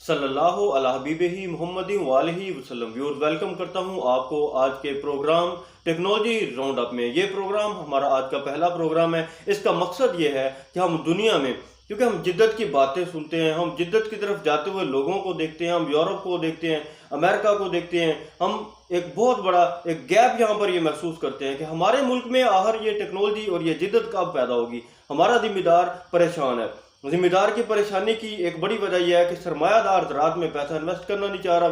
सल्लल्लाहु अला हबीबिही मुहम्मदिन वालिही वसल्लम। व्यूअर्स, वेलकम करता हूं आपको आज के प्रोग्राम टेक्नोलॉजी राउंड अप में। ये प्रोग्राम हमारा आज का पहला प्रोग्राम है। इसका मकसद ये है कि हम दुनिया में, क्योंकि हम जिद्दत की बातें सुनते हैं, हम जिद्दत की तरफ जाते हुए लोगों को देखते हैं, हम यूरोप को देखते हैं, अमेरिका को देखते हैं, हम एक बहुत बड़ा एक गैप यहाँ पर ये महसूस करते हैं कि हमारे मुल्क में आखिर ये टेक्नोलॉजी और ये जिद्दत कब पैदा होगी। हमारा जिम्मेदार परेशान है। जिम्मेदार की परेशानी की एक बड़ी वजह यह है कि सरमायादार ज़राअत में पैसा इन्वेस्ट करना नहीं चाह रहा।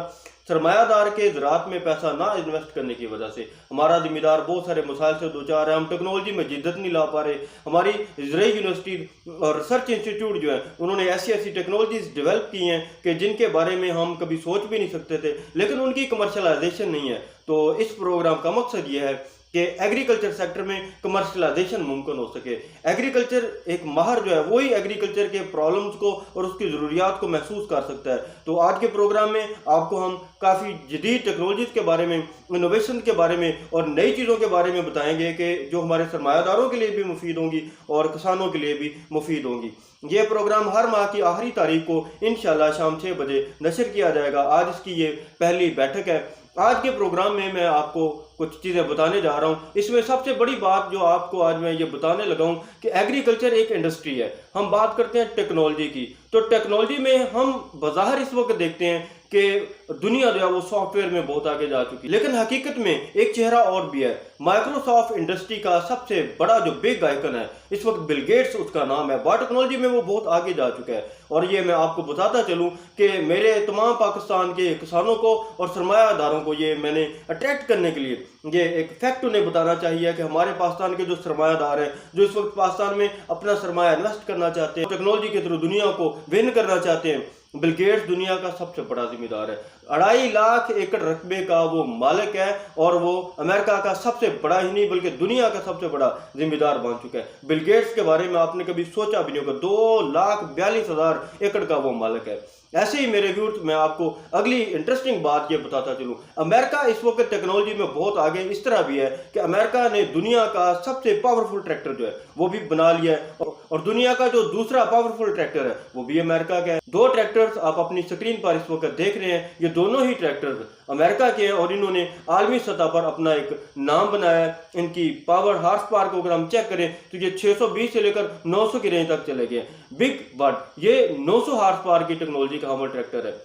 सरमायादार के ज़राअत में पैसा ना इन्वेस्ट करने की वजह से हमारा जिम्मेदार बहुत सारे मसाइल से दो चार है। हम टेक्नोलॉजी में जिद्दत नहीं ला पा रहे। हमारी इजराइल यूनिवर्सिटी और रिसर्च इंस्टीट्यूट जो है, उन्होंने ऐसी ऐसी टेक्नोलॉजीज डेवलप की हैं कि जिनके बारे में हम कभी सोच भी नहीं सकते थे, लेकिन उनकी कमर्शलाइजेशन नहीं है। तो इस प्रोग्राम का मकसद ये है कि एग्रीकल्चर सेक्टर में कमर्शलाइजेशन मुमकिन हो सके। एग्रीकल्चर एक माहर जो है वही एग्रीकल्चर के प्रॉब्लम्स को और उसकी ज़रूरियात को महसूस कर सकता है। तो आज के प्रोग्राम में आपको हम काफ़ी जदीद टेक्नोलॉजीज़ के बारे में, इनोवेशन के बारे में और नई चीज़ों के बारे में बताएंगे कि जो हमारे सरमायादारों के लिए भी मुफीद होंगी और किसानों के लिए भी मुफीद होंगी। ये प्रोग्राम हर माह की आखिरी तारीख को इंशाल्लाह शाम 6 बजे नशर किया जाएगा। आज इसकी ये पहली बैठक है। आज के प्रोग्राम में मैं आपको कुछ चीज़ें बताने जा रहा हूँ। इसमें सबसे बड़ी बात जो आपको आज मैं ये बताने लगा हूँ कि एग्रीकल्चर एक इंडस्ट्री है। हम बात करते हैं टेक्नोलॉजी की, तो टेक्नोलॉजी में हम बाज़ाहिर इस वक्त देखते हैं कि दुनिया जो है वो सॉफ्टवेयर में बहुत आगे जा चुकी है, लेकिन हकीकत में एक चेहरा और भी है। माइक्रोसॉफ्ट इंडस्ट्री का सबसे बड़ा जो बिग आइकन है इस वक्त बिल गेट्स उसका नाम है। बायोटेक्नोलॉजी में वो बहुत आगे जा चुका है। और ये मैं आपको बताता चलूँ कि मेरे तमाम पाकिस्तान के किसानों को और सरमायादारों को ये मैंने अट्रैक्ट करने के लिए ये एक फैक्ट उन्हें बताना चाहिए कि हमारे पाकिस्तान के जो सरमायादार हैं, जो इस वक्त पाकिस्तान में अपना सरमाया इन्वेस्ट करना चाहते हैं, टेक्नोलॉजी के थ्रू दुनिया को विन करना चाहते हैं, बिल गेट्स दुनिया का सबसे बड़ा जिम्मेदार है। 2.5 लाख एकड़ रकबे का वो मालिक है और वो अमेरिका का सबसे बड़ा ही नहीं बल्कि दुनिया का सबसे बड़ा जिम्मेदार बन चुका है। बिल गेट्स के बारे में आपने कभी सोचा भी नहीं होगा। 2,42,000 एकड़ का वो मालिक है। ऐसे ही मेरे व्यूअर्स, मैं आपको अगली इंटरेस्टिंग बात ये बताता चलूँ। अमेरिका इस वक्त टेक्नोलॉजी में बहुत आगे इस तरह भी है कि अमेरिका ने दुनिया का सबसे पावरफुल ट्रैक्टर जो है वो भी बना लिया है, और दुनिया का जो दूसरा पावरफुल ट्रैक्टर है वो भी अमेरिका का है। 2 ट्रैक्टर्स आप अपनी स्क्रीन पर इस वक्त देख रहे हैं। ये दोनों ही ट्रैक्टर्स अमेरिका के हैं और इन्होंने आलमी सतह पर अपना एक नाम बनाया है। इनकी पावर हार्स पावर को अगर हम चेक करें तो ये 620 से लेकर 900 की रेंज तक चले गए। बिग बट ये 900 हार्स पावर की टेक्नोलॉजी का हमारा ट्रैक्टर है।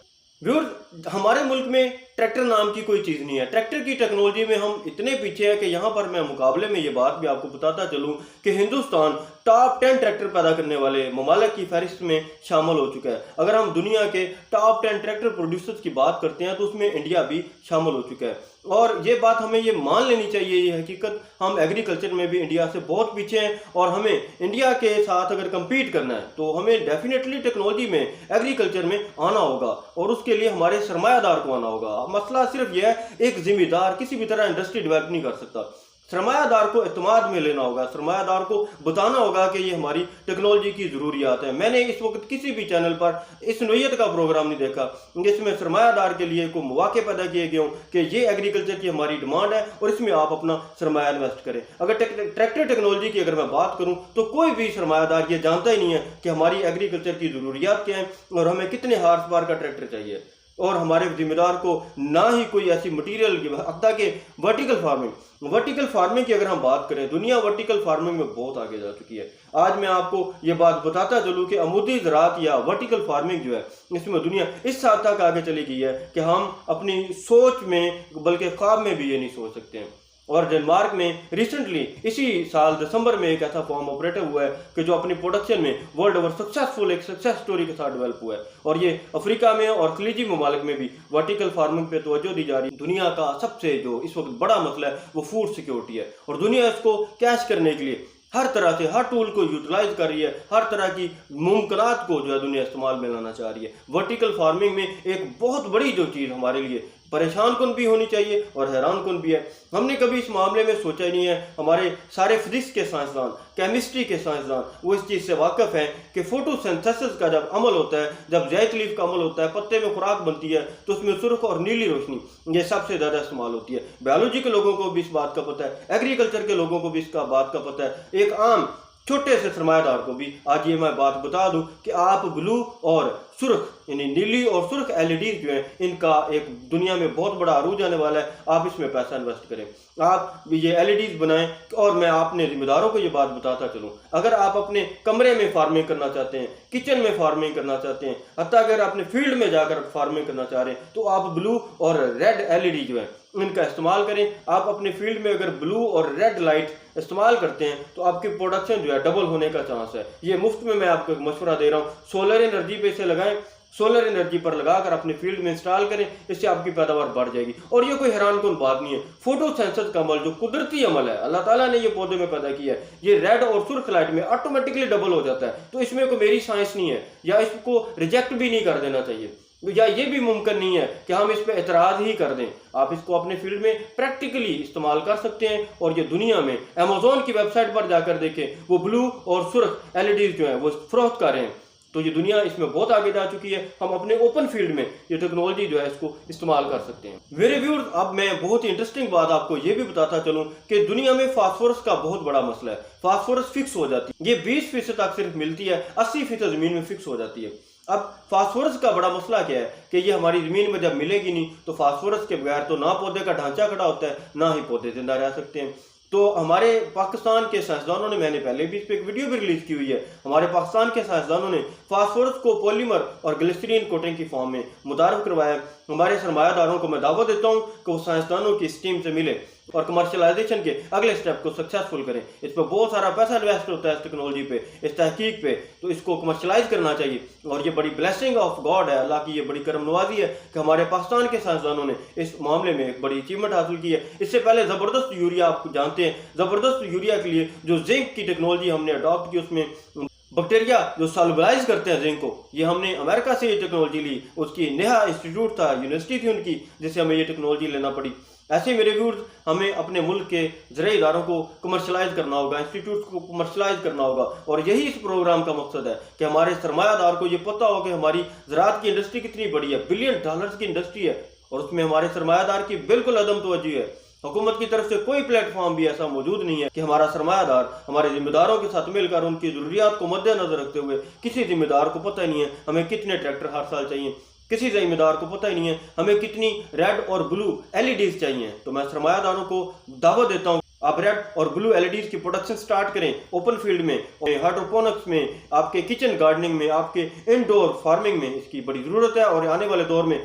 व्यूअर्स, हमारे मुल्क में ट्रैक्टर नाम की कोई चीज़ नहीं है। ट्रैक्टर की टेक्नोलॉजी में हम इतने पीछे हैं कि यहाँ पर मैं मुकाबले में ये बात भी आपको बताता चलूँ कि हिंदुस्तान टॉप 10 ट्रैक्टर पैदा करने वाले ममालिक की फहरिस्त में शामिल हो चुका है। अगर हम दुनिया के टॉप 10 ट्रैक्टर प्रोड्यूसर्स की बात करते हैं तो उसमें इंडिया भी शामिल हो चुका है। और ये बात हमें ये मान लेनी चाहिए, ये हकीकत, हम एग्रीकल्चर में भी इंडिया से बहुत पीछे हैं। और हमें इंडिया के साथ अगर कम्पीट करना है तो हमें डेफिनेटली टेक्नोलॉजी में, एग्रीकल्चर में आना होगा और उसके लिए हमारे सरमायादार को आना होगा। मसला सिर्फ यह है, एक जिम्मेदार किसी भी तरह इंडस्ट्री डेवलप नहीं कर सकता। सरमायादार को एतमाद में लेना होगा, सरमायादार को बताना होगा कि ये हमारी टेक्नोलॉजी की ज़रूरियात है। मैंने इस वक्त किसी भी चैनल पर इस नोयत का प्रोग्राम नहीं देखा इसमें सरमायादार के लिए कोई मौके पैदा किए गए हों कि ये एग्रीकल्चर की हमारी डिमांड है और इसमें आप अपना सरमाया इन्वेस्ट करें। अगर ट्रैक्टर टेक्नोलॉजी की अगर मैं बात करूँ तो कोई भी सरमायादार ये जानता ही नहीं है कि हमारी एग्रीकल्चर की ज़रूरियात क्या हैं और हमें कितने हार्स पावर का ट्रैक्टर चाहिए। और हमारे जिम्मेदार को ना ही कोई ऐसी मटीरियल की, हत्ता के वर्टिकल फार्मिंग की अगर हम बात करें, दुनिया वर्टिकल फार्मिंग में बहुत आगे जा चुकी है। आज मैं आपको ये बात बताता चलूँ कि अमूदी ज़राअत या वर्टिकल फार्मिंग जो है इसमें दुनिया इस हद तक आगे चली गई है कि हम अपनी सोच में बल्कि ख्वाब में भी ये नहीं सोच सकते हैं। और डेनमार्क में रिसेंटली इसी साल दिसंबर में एक ऐसा फॉर्म ऑपरेटर हुआ है कि जो अपनी प्रोडक्शन में वर्ल्ड ओवर सक्सेसफुल एक सक्सेस स्टोरी के साथ डेवलप हुआ है। और ये अफ्रीका में और खलीजी ममालिक में भी वर्टिकल फार्मिंग पे तवज्जो दी जा रही है। दुनिया का सबसे जो इस वक्त बड़ा मसला है वो फूड सिक्योरिटी है और दुनिया इसको कैश करने के लिए हर तरह से हर टूल को यूटिलाइज कर रही है, हर तरह की मुमकिनात को जो है दुनिया इस्तेमाल में लाना चाह रही है। वर्टिकल फार्मिंग में एक बहुत बड़ी जो चीज़ हमारे लिए परेशान कौन भी होनी चाहिए और हैरान कौन भी है, हमने कभी इस मामले में सोचा ही नहीं है। हमारे सारे फिजिक्स के साइंसदान, केमिस्ट्री के साइंसदान वो इस चीज़ से वाकिफ़ हैं कि फोटोसिंथेसिस का जब अमल होता है, जब जैत लीफ का अमल होता है, पत्ते में खुराक बनती है तो उसमें सुर्ख और नीली रोशनी ये सबसे ज़्यादा इस्तेमाल होती है। बायोलॉजी के लोगों को भी इस बात का पता है, एग्रीकल्चर के लोगों को भी इसका बात का पता है। एक आम छोटे से सरमायादार को भी आज ये मैं बात बता दूं कि आप ब्लू और सुर्ख यानी नीली और सुर्ख एलईडी जो है, इनका एक दुनिया में बहुत बड़ा अरूज आने वाला है। आप इसमें पैसा इन्वेस्ट करें, आप ये एलईडीज बनाएं। और मैं अपने जिम्मेदारों को ये बात बताता चलूं, अगर आप अपने कमरे में फार्मिंग करना चाहते हैं, किचन में फार्मिंग करना चाहते हैं, हत्ता अगर अपने फील्ड में जाकर फार्मिंग करना चाह रहे हैं, तो आप ब्लू और रेड एलईडी जो है इनका इस्तेमाल करें। आप अपने फील्ड में अगर ब्लू और रेड लाइट इस्तेमाल करते हैं तो आपकी प्रोडक्शन जो है डबल होने का चांस है। ये मुफ्त में मैं आपको एक मशवरा दे रहा हूँ। सोलर एनर्जी पे इसे लगाएं, सोलर एनर्जी पर लगाकर अपने फील्ड में इंस्टॉल करें, इससे आपकी पैदावार बढ़ जाएगी। और ये कोई हैरानकुन बात नहीं है, फोटोसेंसिस का अमल जो कुदरती अमल है, अल्लाह ताला ने ये पौधे में पैदा किया है, ये रेड और सुर्ख लाइट में ऑटोमेटिकली डबल हो जाता है। तो इसमें कोई मेरी साइंस नहीं है, या इसको रिजेक्ट भी नहीं कर देना चाहिए, या ये भी मुमकिन नहीं है कि हम इस पे एतराज ही कर दें। आप इसको अपने फील्ड में प्रैक्टिकली इस्तेमाल कर सकते हैं। और ये दुनिया में अमेज़न की वेबसाइट पर जाकर देखें, वो ब्लू और सुर्ख एलईडीज जो है वो फरोख्त कर रहे हैं। तो ये दुनिया इसमें बहुत आगे जा चुकी है। हम अपने ओपन फील्ड में ये टेक्नोलॉजी जो है इसको इस्तेमाल कर सकते हैं। मेरे व्यूअर्स, अब मैं बहुत ही इंटरेस्टिंग बात आपको ये भी बताता चलूं कि दुनिया में फास्फोरस का बहुत बड़ा मसला है। फास्फोरस फिक्स हो जाती है, ये 20% तक सिर्फ मिलती है, 80% जमीन में फिक्स हो जाती है। अब फास्फोरस का बड़ा मसला क्या है कि ये हमारी जमीन में जब मिलेगी नहीं, तो फास्फोरस के बगैर तो ना पौधे का ढांचा खड़ा होता है, ना ही पौधे जिंदा रह सकते हैं। तो हमारे पाकिस्तान के साइंसदानों ने, मैंने पहले भी इस पर एक वीडियो भी रिलीज की हुई है, हमारे पाकिस्तान के साइंसदानों ने फास्फोरस को पॉलीमर और ग्लिसरीन कोटिंग की फॉर्म में मुतारफ करवाया। हमारे सरमायादारों को मैं दावा देता हूँ कि वो साइंसदानों की इस टीम से मिले और कमर्शलाइजेशन के अगले स्टेप को सक्सेसफुल करें। इस पर बहुत सारा पैसा इन्वेस्ट होता है, इस टेक्नोलॉजी पे, इस तहकीक पे, तो इसको कमर्शलाइज करना चाहिए। और ये बड़ी ब्लेसिंग ऑफ गॉड है, अल्लाह की ये बड़ी करम नवाजी है कि हमारे पाकिस्तान के साइंसदानों ने इस मामले में एक बड़ी अचीवमेंट हासिल की है। इससे पहले ज़बरदस्त यूरिया, आप जानते हैं, ज़बरदस्त यूरिया के लिए जो जिंक की टेक्नोलॉजी हमने अडॉप्ट की, उसमें बैक्टीरिया जो सॉल्युबलाइज करते हैं जिंक को, ये हमने अमेरिका से ये टेक्नोलॉजी ली। उसकी नेहा इंस्टीट्यूट था, यूनिवर्सिटी थी उनकी, जिससे हमें ये टेक्नोलॉजी लेना पड़ी। ऐसे मेरे व्यूअर्स, हमें अपने मुल्क के ज़राई इदारों को कमर्शलाइज करना होगा, इंस्टीट्यूट को कमर्शलाइज करना होगा। और यही इस प्रोग्राम का मकसद है कि हमारे सरमायादार को ये पता हो कि हमारी ज़राअत की इंडस्ट्री कितनी बड़ी है, बिलियन डॉलर्स की इंडस्ट्री है, और उसमें हमारे सरमायादार की बिल्कुल अदम तवज्जो है। हुकूमत की तरफ से कोई प्लेटफॉर्म भी ऐसा मौजूद नहीं है कि हमारा सरमायादार हमारे जिम्मेदारों के साथ मिलकर उनकी ज़रूरियात को मद्देनजर रखते हुए, किसी जिम्मेदार को पता ही नहीं है हमें कितने ट्रैक्टर हर साल चाहिए, किसी जिम्मेदार को पता ही नहीं है हमें कितनी रेड और ब्लू एलईडीज चाहिए। तो मैं सरमायादारों को दावत देता हूँ, आप रेड और ब्लू एलईडीज की प्रोडक्शन स्टार्ट करें ओपन फील्ड में, हाइड्रोपोनिक्स में, आपके किचन गार्डनिंग में, आपके इंडोर फार्मिंग में इसकी बड़ी ज़रूरत है। और आने वाले दौर में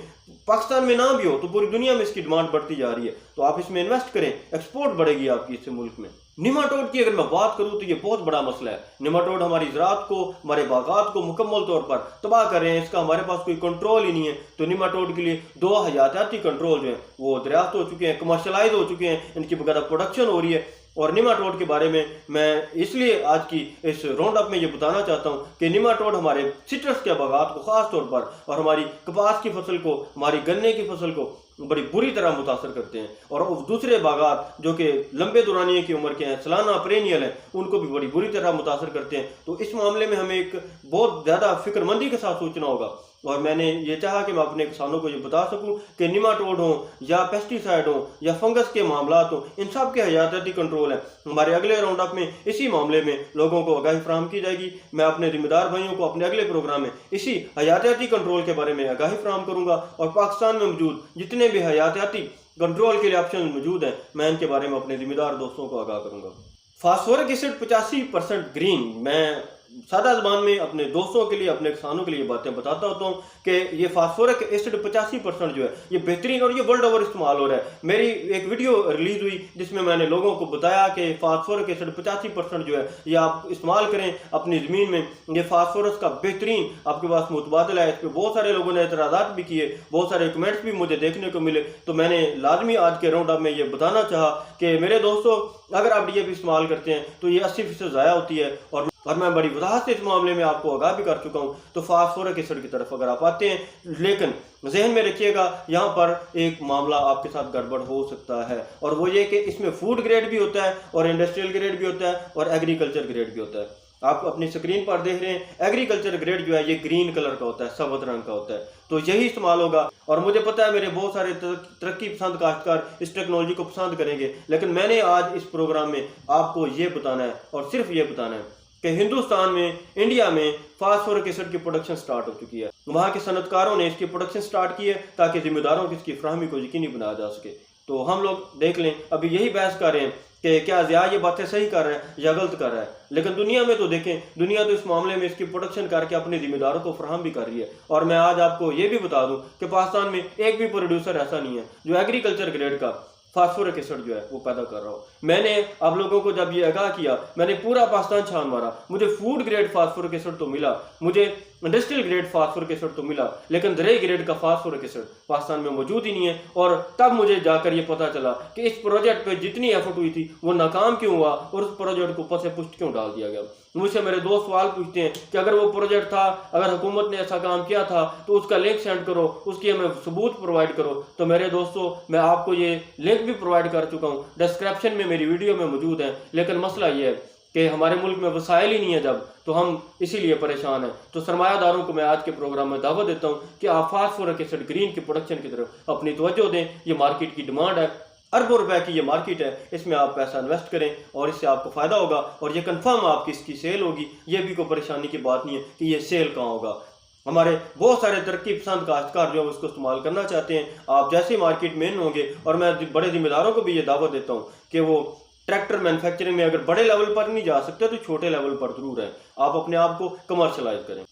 पाकिस्तान में ना भी हो तो पूरी दुनिया में इसकी डिमांड बढ़ती जा रही है। तो आप इसमें इन्वेस्ट करें, एक्सपोर्ट बढ़ेगी आपकी इससे मुल्क में। निमाटोड की अगर मैं बात करूं तो ये बहुत बड़ा मसला है। निमाटोड हमारी ज़राअत को, हमारे बागात को मुकम्मल तौर पर तबाह कर रहे हैं, इसका हमारे पास कोई कंट्रोल ही नहीं है। तो निमाटोड के लिए 2 हयातियाती कंट्रोल जो है वो दरियाफ्त हो चुके हैं, कमर्शलाइज हो चुके हैं, इनकी वगैरह प्रोडक्शन हो रही है। और निमाटोड के बारे में मैं इसलिए आज की इस राउंड अप में ये बताना चाहता हूँ कि निमाटोड हमारे सिट्रस के बागात को ख़ास तौर पर, और हमारी कपास की फसल को, हमारी गन्ने की फसल को बड़ी बुरी तरह मुतासर करते हैं। और दूसरे बागात जो कि लंबे दुरानिये की उम्र के हैं, सालाना पेरेनियल हैं, उनको भी बड़ी बुरी तरह मुतासर करते हैं। तो इस मामले में हमें एक बहुत ज़्यादा फिक्रमंदी के साथ सोचना होगा। और मैंने ये चाहा कि मैं अपने किसानों को ये बता सकूं कि निमाटोड हो या पेस्टिसाइड हो या फंगस के मामला हो, इन सब के हयातियाती कंट्रोल है। हमारे अगले राउंड अप में इसी मामले में लोगों को आगाही फराहम की जाएगी। मैं अपने जिम्मेदार भाइयों को अपने अगले प्रोग्राम में इसी हयातियाती कंट्रोल के बारे में आगाही फराहम करूँगा। और पाकिस्तान में मौजूद जितने भी हयातियाती कंट्रोल के लिए ऑप्शन मौजूद हैं, मैं इनके बारे में अपने जिम्मेदार दोस्तों को आगाह करूँगा। फास्फोरिक एसिड 85% ग्रीन, मैं सादा ज़बान में अपने दोस्तों के लिए, अपने किसानों के लिए बातें बताता होता हूँ कि ये फास्फोरिक एसिड 85% जो है ये बेहतरीन और ये वर्ल्ड ओवर इस्तेमाल हो रहा है। मेरी एक वीडियो रिलीज हुई जिसमें मैंने लोगों को बताया कि फास्फोरिक एसिड 85% जो है ये आप इस्तेमाल करें अपनी ज़मीन में। ये फास्फोरस का बेहतरीन आपके पास मुतबादला है। इस पर बहुत सारे लोगों ने एतराज़ात भी किए, बहुत सारे कमेंट्स भी मुझे देखने को मिले। तो मैंने लाजमी आज के राउंड अप में ये बताना चाहा कि मेरे दोस्तों, अगर आप DAP इस्तेमाल करते हैं तो ये 80% ज़ाया होती है। और मैं बड़ी वजाहत से इस मामले में आपको आगाह भी कर चुका हूँ। तो फास्फोरिक एसिड की तरफ अगर आप आते हैं, लेकिन जहन में रखिएगा यहाँ पर एक मामला आपके साथ गड़बड़ हो सकता है, और वो ये कि इसमें फूड ग्रेड भी होता है और इंडस्ट्रियल ग्रेड भी होता है और एग्रीकल्चर ग्रेड भी होता है। आप अपनी स्क्रीन पर देख रहे हैं, एग्रीकल्चर ग्रेड जो है ये ग्रीन कलर का होता है, सब्ज रंग का होता है। तो यही इस्तेमाल होगा। और मुझे पता है मेरे बहुत सारे तरक्की पसंद काश्तकार इस टेक्नोलॉजी को पसंद करेंगे, लेकिन मैंने आज इस प्रोग्राम में आपको ये बताना है और सिर्फ ये बताना है कि हिंदुस्तान में, इंडिया में फास्फोरिक एसिड की प्रोडक्शन स्टार्ट हो चुकी है। वहाँ के सनतकारों ने इसकी प्रोडक्शन स्टार्ट की है ताकि जिम्मेदारों की इसकी फ्राहमी को यकीनी बनाया जा सके। तो हम लोग देख लें, अभी यही बहस कर रहे हैं कि क्या ज़िया ये बातें सही कर रहा है या गलत कर रहा है। लेकिन दुनिया में तो देखें, दुनिया तो इस मामले में इसकी प्रोडक्शन करके अपने जिम्मेदारों को फ्राहम भी कर रही है। और मैं आज आपको ये भी बता दूं कि पाकिस्तान में एक भी प्रोड्यूसर ऐसा नहीं है जो एग्रीकल्चर ग्रेड का फास्फोरिक एसिड जो है वो पैदा कर रहा हो। मैंने आप लोगों को जब ये आगाह किया, मैंने पूरा पाकिस्तान छान मारा, मुझे फूड ग्रेड फास्फोरिक एसिड तो मिला, मुझे इंडस्ट्रियल ग्रेड फास्फोरिक एसिड तो मिला, लेकिन ज़रूरी ग्रेड का फास्फोरिक एसिड पाकिस्तान में मौजूद ही नहीं है। और तब मुझे जाकर ये पता चला कि इस प्रोजेक्ट पे जितनी एफर्ट हुई थी वो नाकाम क्यों हुआ और उस प्रोजेक्ट को ऊपर से पुष्ट क्यों डाल दिया गया। मुझसे मेरे दोस्त सवाल पूछते हैं कि अगर वो प्रोजेक्ट था, अगर हुकूमत ने ऐसा काम किया था तो उसका लिंक सेंड करो, उसकी हमें सबूत प्रोवाइड करो। तो मेरे दोस्तों, मैं आपको ये लिंक भी प्रोवाइड कर चुका हूँ, डिस्क्रिप्शन में मेरी वीडियो में मौजूद है। लेकिन मसला ये है कि हमारे मुल्क में वसाइल ही नहीं है जब, तो हम इसीलिए परेशान हैं। तो सरमायादारों को मैं आज के प्रोग्राम में दावत देता हूँ कि आप फास्फोरिक एसिड ग्रीन की प्रोडक्शन की तरफ अपनी तवज्जो दें। ये मार्केट की डिमांड है, अरबों रुपए की ये मार्केट है, इसमें आप पैसा इन्वेस्ट करें और इससे आपको फ़ायदा होगा और ये कंफर्म आपकी इसकी सेल होगी। ये भी कोई परेशानी की बात नहीं है कि ये सेल कहाँ होगा। हमारे बहुत सारे तरक्की पसंद काश्तकार जो है उसको इस्तेमाल करना चाहते हैं। आप जैसे मार्केट में इन होंगे, और मैं बड़े जिम्मेदारों को भी ये दावत देता हूँ कि वो ट्रैक्टर मैन्युफैक्चरिंग में अगर बड़े लेवल पर नहीं जा सकते तो छोटे लेवल पर जरूर है, आप अपने आप को कमर्शलाइज करें।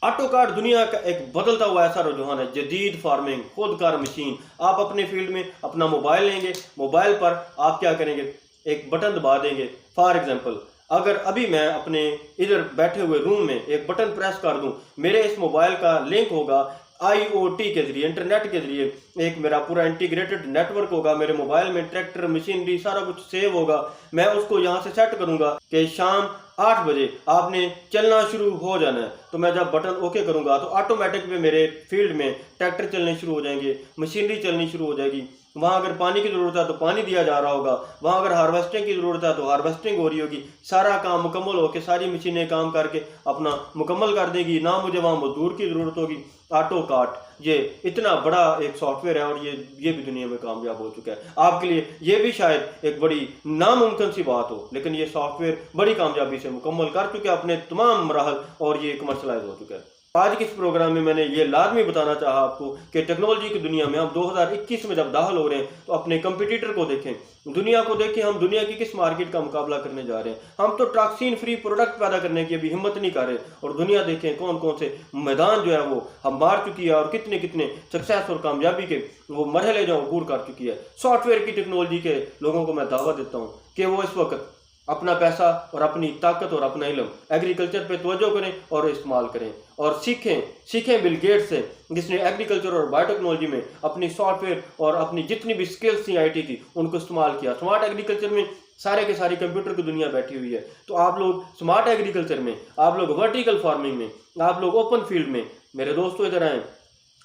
ऑटोकार्ड दुनिया का एक बदलता हुआ ऐसा रुझान है, जदीद फार्मिंग, खुदकार मशीन। आप अपने फील्ड में अपना मोबाइल लेंगे, मोबाइल पर आप क्या करेंगे, एक बटन दबा देंगे। फॉर एग्जांपल, अगर अभी मैं अपने इधर बैठे हुए रूम में एक बटन प्रेस कर दूं, मेरे इस मोबाइल का लिंक होगा IoT के जरिए, इंटरनेट के जरिए, एक मेरा पूरा इंटीग्रेटेड नेटवर्क होगा मेरे मोबाइल में, ट्रैक्टर मशीनरी सारा कुछ सेव होगा। मैं उसको यहाँ से सेट करूँगा कि शाम 8 बजे आपने चलना शुरू हो जाना है। तो मैं जब बटन ओके करूँगा तो ऑटोमेटिक में मेरे फील्ड में ट्रैक्टर चलने शुरू हो जाएंगे, मशीनरी चलनी शुरू हो जाएगी। वहाँ अगर पानी की ज़रूरत है तो पानी दिया जा रहा होगा, वहाँ अगर हार्वेस्टिंग की ज़रूरत है तो हार्वेस्टिंग हो रही होगी। सारा काम मुकम्मल होकर सारी मशीनें काम करके अपना मुकम्मल कर देगी, ना मुझे वहाँ मजदूर की ज़रूरत होगी। ऑटोकार्ड ये इतना बड़ा एक सॉफ्टवेयर है और ये भी दुनिया में कामयाब हो चुका है। आपके लिए ये भी शायद एक बड़ी नामुमकिन सी बात हो, लेकिन ये सॉफ्टवेयर बड़ी कामयाबी से मुकम्मल कर चुके हैं अपने तमाम मराहल और ये कमर्शलाइज हो चुका है। आज के इस प्रोग्राम में मैंने ये लाजमी बताना चाहा आपको कि टेक्नोलॉजी की दुनिया में हम 2021 में जब दाखिल हो रहे हैं तो अपने कंपटीटर को देखें, दुनिया को देखें, हम दुनिया की किस मार्केट का मुकाबला करने जा रहे हैं। हम तो टॉक्सिन फ्री प्रोडक्ट पैदा करने की अभी हिम्मत नहीं कर रहे, और दुनिया देखें कौन कौन से मैदान जो है वो हम मार चुकी है और कितने कितने सक्सेस और कामयाबी के वो मरहले जो अबूर कर चुकी है। सॉफ्टवेयर की टेक्नोलॉजी के लोगों को मैं दावा देता हूँ कि वो इस वक्त अपना पैसा और अपनी ताकत और अपना इल्म एग्रीकल्चर पे तवज्जो करें और इस्तेमाल करें और सीखें बिल गेट्स से, जिसने एग्रीकल्चर और बायोटेक्नोलॉजी में अपनी सॉफ्टवेयर और अपनी जितनी भी स्किल्स थी IT की उनको इस्तेमाल किया। स्मार्ट एग्रीकल्चर में सारे के सारी कंप्यूटर की दुनिया बैठी हुई है। तो आप लोग स्मार्ट एग्रीकल्चर में, आप लोग वर्टिकल फार्मिंग में, आप लोग ओपन फील्ड में, मेरे दोस्तों इधर आए,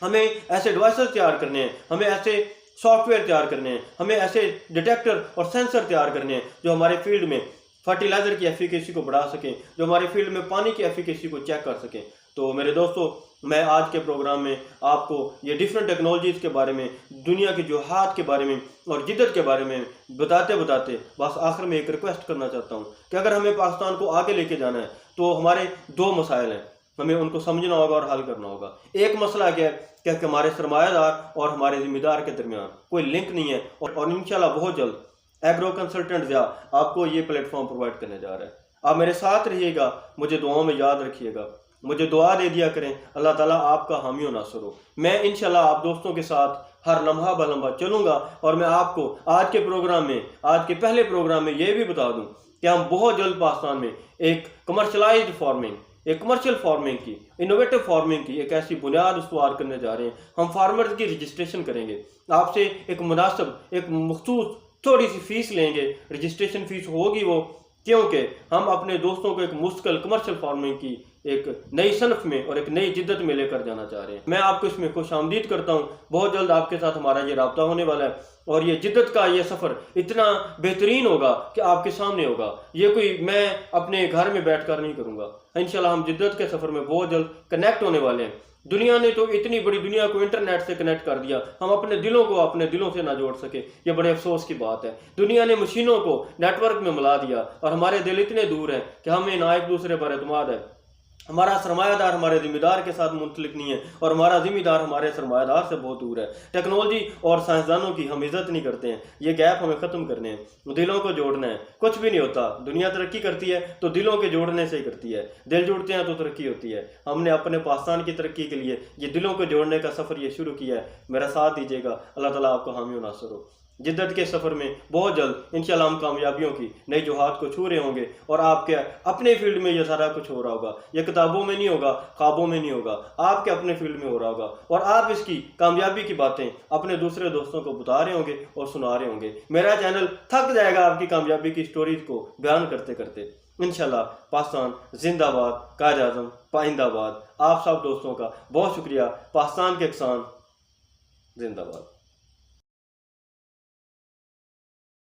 हमें ऐसे डिवाइसेस तैयार करने हैं, हमें ऐसे सॉफ्टवेयर तैयार करने हैं, हमें ऐसे डिटेक्टर और सेंसर तैयार करने हैं जो हमारे फील्ड में फर्टिलाइजर की एफिकेसी को बढ़ा सकें, जो हमारे फील्ड में पानी की एफिकेसी को चेक कर सकें। तो मेरे दोस्तों, मैं आज के प्रोग्राम में आपको ये डिफरेंट टेक्नोलॉजीज़ के बारे में, दुनिया की जोहात के बारे में और जिद्दत के बारे में बताते बताते बस आखिर में एक रिक्वेस्ट करना चाहता हूँ कि अगर हमें पाकिस्तान को आगे लेके जाना है तो हमारे 2 मसाइल हैं, हमें उनको समझना होगा और हल करना होगा। एक मसला क्या है कि हमारे सरमायादार और हमारे जिम्मेदार के दरमियान कोई लिंक नहीं है, और इंशाल्लाह बहुत जल्द एग्रो कंसल्टेंट ज़िया आपको ये प्लेटफॉर्म प्रोवाइड करने जा रहा है। आप मेरे साथ रहिएगा, मुझे दुआओं में याद रखिएगा, मुझे दुआ दे दिया करें, अल्लाह ताला आपका हामी और नासर हो। मैं इंशाल्लाह आप दोस्तों के साथ हर लम्हा बलम्हा चलूँगा, और मैं आपको आज के प्रोग्राम में, आज के पहले प्रोग्राम में ये भी बता दूँ कि हम बहुत जल्द पाकिस्तान में एक कमर्शलाइज्ड फार्मिंग, एक कमर्शियल फार्मिंग की, इनोवेटिव फार्मिंग की एक ऐसी बुनियाद उस्तवार करने जा रहे हैं। हम फार्मर्स की रजिस्ट्रेशन करेंगे, आपसे एक मुनासिब, एक मखसूस थोड़ी सी फीस लेंगे, रजिस्ट्रेशन फीस होगी वो, क्योंकि हम अपने दोस्तों को एक मुस्तकिल कमर्शियल फार्मिंग की एक नई सनफ में और एक नई जिद्दत में लेकर जाना चाह रहे हैं। मैं आपको इसमें खुश आमदीद करता हूँ। बहुत जल्द आपके साथ हमारा ये राब्ता होने वाला है, और ये जिद्दत का ये सफ़र इतना बेहतरीन होगा कि आपके सामने होगा। ये कोई मैं अपने घर में बैठ कर नहीं करूँगा। इंशाल्लाह हम जिद्दत के सफ़र में बहुत जल्द कनेक्ट होने वाले हैं, दुनिया ने तो इतनी बड़ी दुनिया को इंटरनेट से कनेक्ट कर दिया, हम अपने दिलों को अपने दिलों से ना जोड़ सके, ये बड़े अफसोस की बात है। दुनिया ने मशीनों को नेटवर्क में मिला दिया और हमारे दिल इतने दूर हैं कि हमें ना एक दूसरे पर एतमाद है। हमारा सरमायादार हमारे जिम्मेदार के साथ मुंसलिक नहीं है और हमारा जिम्मेदार हमारे सरमायादार से बहुत दूर है। टेक्नोलॉजी और साइंसदानों की हम इज्जत नहीं करते हैं, ये गैप हमें ख़त्म करने हैं, दिलों को जोड़ना है। कुछ भी नहीं होता, दुनिया तरक्की करती है तो दिलों के जोड़ने से ही करती है, दिल जुड़ते हैं तो तरक्की होती है। हमने अपने पाकिस्तान की तरक्की के लिए ये दिलों को जोड़ने का सफ़र ये शुरू किया है, मेरा साथ दीजिएगा। अल्लाह ताला आपको हामी व नासर हो। जिद्दत के सफ़र में बहुत जल्द इंशाल्लाह हम कामयाबियों की नई जुहात को छू रहे होंगे और आपके अपने फील्ड में ये सारा कुछ हो रहा होगा। ये किताबों में नहीं होगा, ख्वाबों में नहीं होगा, आपके अपने फील्ड में हो रहा होगा और आप इसकी कामयाबी की बातें अपने दूसरे दोस्तों को बता रहे होंगे और सुना रहे होंगे। मेरा चैनल थक जाएगा आपकी कामयाबी की स्टोरीज को बयान करते करते। इंशाल्लाह पाकिस्तान जिंदाबाद, कायद आज़म पाइंदाबाद। आप सब दोस्तों का बहुत शुक्रिया। पाकिस्तान के किसान जिंदाबाद।